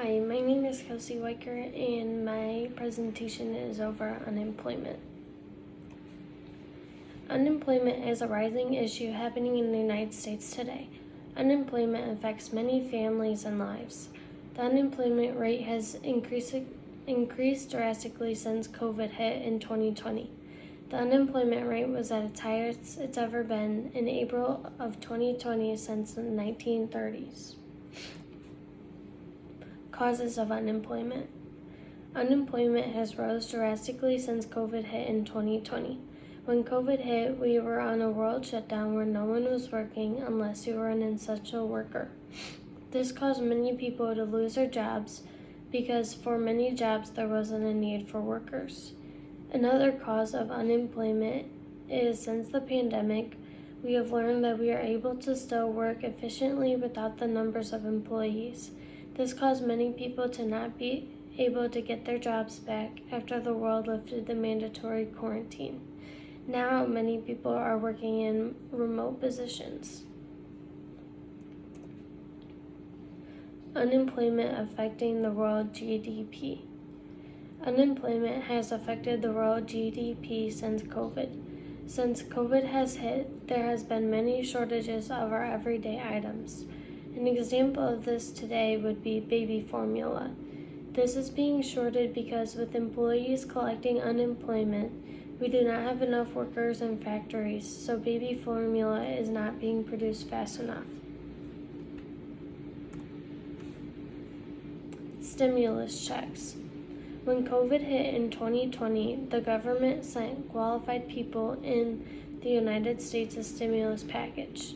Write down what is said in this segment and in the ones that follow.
Hi, my name is Kelsey Weickert, and my presentation is over unemployment. Unemployment is a rising issue happening in the United States today. Unemployment affects many families and lives. The unemployment rate has increased drastically since COVID hit in 2020. The unemployment rate was at its highest it's ever been in April of 2020 since the 1930s. Causes of unemployment. Unemployment has rose drastically since COVID hit in 2020. When COVID hit, we were on a world shutdown where no one was working unless you were an essential worker. This caused many people to lose their jobs because for many jobs there wasn't a need for workers. Another cause of unemployment is since the pandemic, we have learned that we are able to still work efficiently without the numbers of employees. This caused many people to not be able to get their jobs back after the world lifted the mandatory quarantine. Now, many people are working in remote positions. Unemployment affecting the world GDP. Unemployment has affected the world GDP since COVID. Since COVID has hit, there has been many shortages of our everyday items. An example of this today would be baby formula. This is being shorted because with employees collecting unemployment, we do not have enough workers in factories, so baby formula is not being produced fast enough. Stimulus checks. When COVID hit in 2020, the government sent qualified people in the United States a stimulus package.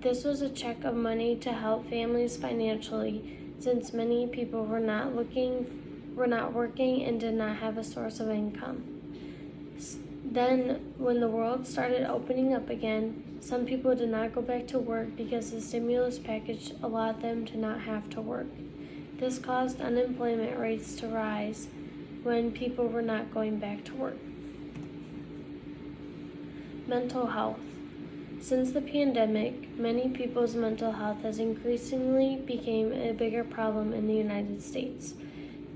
This was a check of money to help families financially since many people were not working and did not have a source of income. Then, when the world started opening up again, some people did not go back to work because the stimulus package allowed them to not have to work. This caused unemployment rates to rise when people were not going back to work. Mental health. Since the pandemic, many people's mental health has increasingly become a bigger problem in the United States.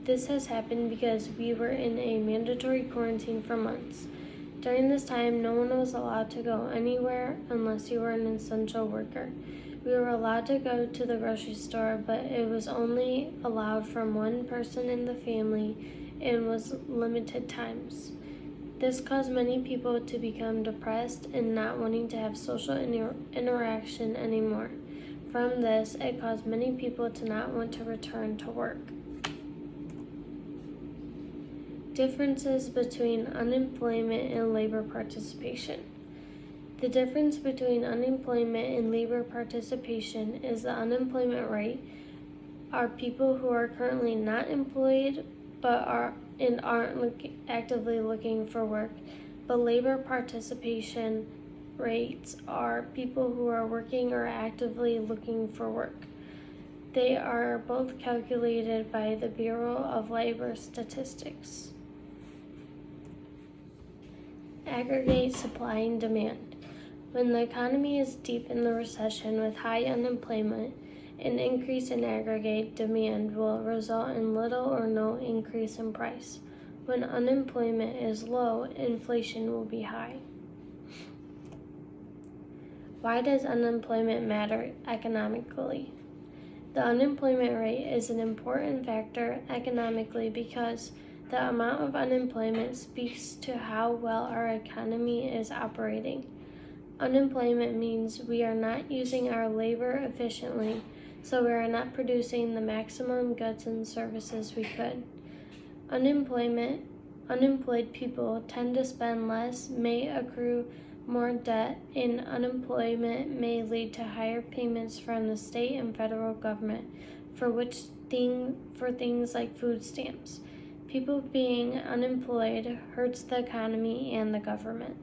This has happened because we were in a mandatory quarantine for months. During this time, no one was allowed to go anywhere unless you were an essential worker. We were allowed to go to the grocery store, but it was only allowed from one person in the family and was limited times. This caused many people to become depressed and not wanting to have social interaction anymore. From this, it caused many people to not want to return to work. Differences between unemployment and labor participation. The difference between unemployment and labor participation is the unemployment rate are people who are currently not employed but aren't actively looking for work, but labor participation rates are people who are working or actively looking for work. They are both calculated by the Bureau of Labor Statistics. Aggregate supply and demand. When the economy is deep in the recession with high unemployment, an increase in aggregate demand will result in little or no increase in price. When unemployment is low, inflation will be high. Why does unemployment matter economically? The unemployment rate is an important factor economically because the amount of unemployment speaks to how well our economy is operating. Unemployment means we are not using our labor efficiently, so we are not producing the maximum goods and services we could. Unemployed people tend to spend less, may accrue more debt, and unemployment may lead to higher payments from the state and federal government for things like food stamps. People being unemployed hurts the economy and the government.